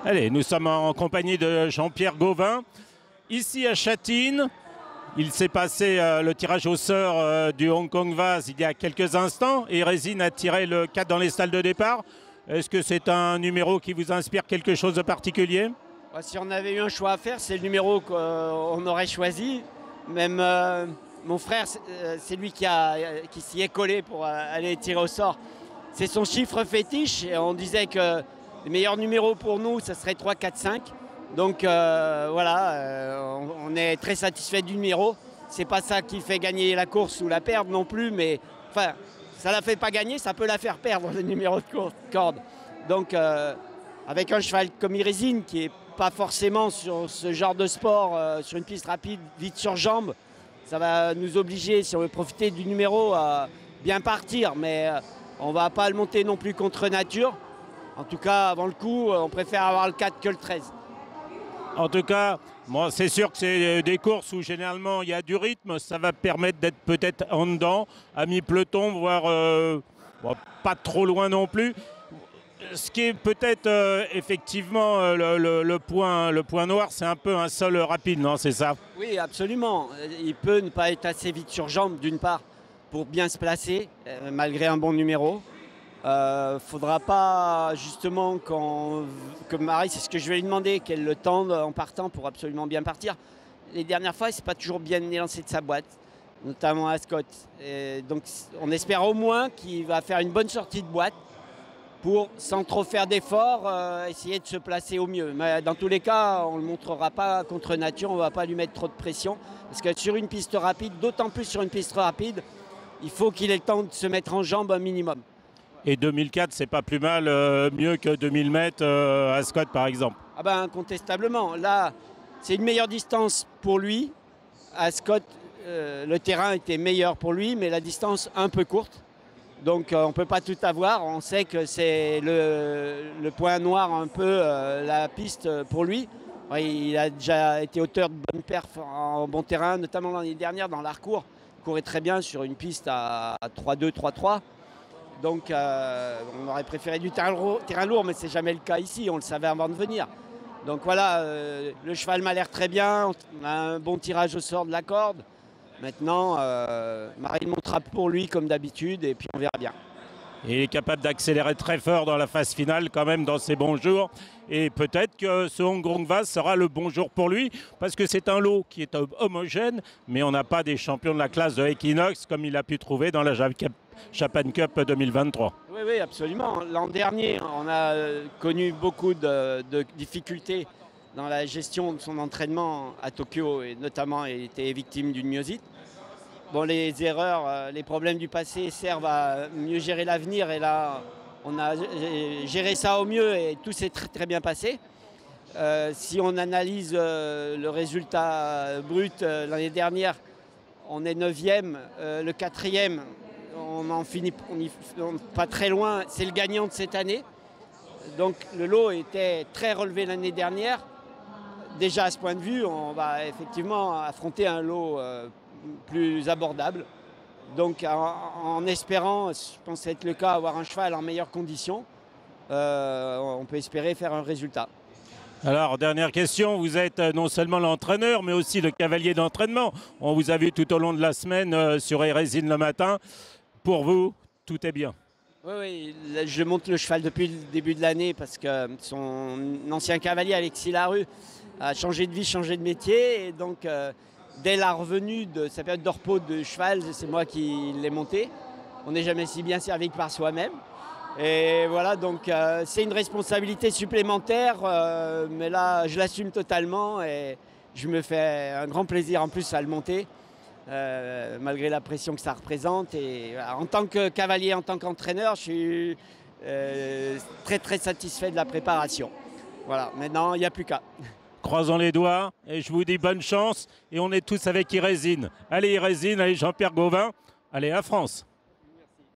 Allez, nous sommes en compagnie de Jean-Pierre Gauvin. Ici à Châtine, il s'est passé le tirage au sort du Hong Kong Vase il y a quelques instants et Résine a tiré le 4 dans les stalles de départ. Est-ce que c'est un numéro qui vous inspire quelque chose de particulier? Si on avait eu un choix à faire, c'est le numéro qu'on aurait choisi. Même mon frère, c'est lui qui s'y est collé pour aller tirer au sort. C'est son chiffre fétiche et on disait que le meilleur numéro pour nous, ça serait 3, 4, 5. Donc voilà, on est très satisfait du numéro. C'est pas ça qui fait gagner la course ou la perdre non plus, mais enfin, ça la fait pas gagner, ça peut la faire perdre le numéro de corde. Donc avec un cheval comme Résine qui est pas forcément sur ce genre de sport, sur une piste rapide, vite sur jambes, ça va nous obliger, si on veut profiter du numéro, à bien partir, mais on va pas le monter non plus contre nature. En tout cas, avant le coup, on préfère avoir le 4 que le 13. En tout cas, moi, c'est sûr que c'est des courses où généralement il y a du rythme. Ça va permettre d'être peut-être en dedans, à mi-peloton, voire pas trop loin non plus. Ce qui est peut-être effectivement le point noir, c'est un peu un sol rapide, non? C'est ça? Oui, absolument. Il peut ne pas être assez vite sur jambes, d'une part, pour bien se placer, malgré un bon numéro. Faudra pas justement comme Marie, c'est ce que je vais lui demander, qu'elle le tende en partant pour absolument bien partir. Les dernières fois, il s'est pas toujours bien élancé de sa boîte, notamment à Ascot. Et donc on espère au moins qu'il va faire une bonne sortie de boîte pour, sans trop faire d'efforts, essayer de se placer au mieux. Mais dans tous les cas, on ne le montrera pas contre nature, on ne va pas lui mettre trop de pression. Parce que sur une piste rapide, d'autant plus sur une piste rapide, il faut qu'il ait le temps de se mettre en jambe un minimum. Et 2004, c'est pas plus mal, mieux que 2000 mètres à Scott, par exemple. Ah ben, incontestablement. Là, c'est une meilleure distance pour lui. À Scott, le terrain était meilleur pour lui, mais la distance un peu courte. Donc, on ne peut pas tout avoir. On sait que c'est le point noir un peu, la piste pour lui. Il a déjà été auteur de bonnes perfs en bon terrain, notamment l'année dernière dans l'Harcourt. Il courait très bien sur une piste à 3-2, 3-3. Donc on aurait préféré du terrain lourd, mais ce n'est jamais le cas ici, on le savait avant de venir. Donc voilà, le cheval m'a l'air très bien, on a un bon tirage au sort de la corde. Maintenant, Marie montera pour lui comme d'habitude et puis on verra bien. Et il est capable d'accélérer très fort dans la phase finale quand même dans ses bons jours. Et peut-être que ce Hong Kong Vase sera le bon jour pour lui parce que c'est un lot qui est homogène, mais on n'a pas des champions de la classe de Equinox comme il a pu trouver dans la Japan Cup 2023. Oui, absolument. L'an dernier, on a connu beaucoup de difficultés dans la gestion de son entraînement à Tokyo et notamment il était victime d'une myosite. Bon, les erreurs, les problèmes du passé servent à mieux gérer l'avenir et là, on a géré ça au mieux et tout s'est très, très bien passé. Si on analyse le résultat brut l'année dernière, on est 9e, le 4e, on en finit pas très loin, c'est le gagnant de cette année. Donc le lot était très relevé l'année dernière. Déjà à ce point de vue, on va effectivement affronter un lot plus abordable. Donc en espérant, je pense être le cas, avoir un cheval en meilleures conditions, on peut espérer faire un résultat. Alors, dernière question, vous êtes non seulement l'entraîneur, mais aussi le cavalier d'entraînement. On vous a vu tout au long de la semaine sur Résine le matin. Pour vous, tout est bien. Oui, je monte le cheval depuis le début de l'année parce que son ancien cavalier, Alexis Larue, a changé de vie, changé de métier. Et donc, dès la revenue de sa période de repos de cheval, c'est moi qui l'ai monté. On n'est jamais si bien servi que par soi-même. Et voilà, donc c'est une responsabilité supplémentaire, mais là, je l'assume totalement et je me fais un grand plaisir en plus à le monter, malgré la pression que ça représente. Et voilà, en tant que cavalier, en tant qu'entraîneur, je suis très très satisfait de la préparation. Voilà, maintenant, il n'y a plus qu'à. Croisons les doigts et je vous dis bonne chance et on est tous avec Résine. Allez Résine, allez Jean-Pierre Gauvin, allez à France.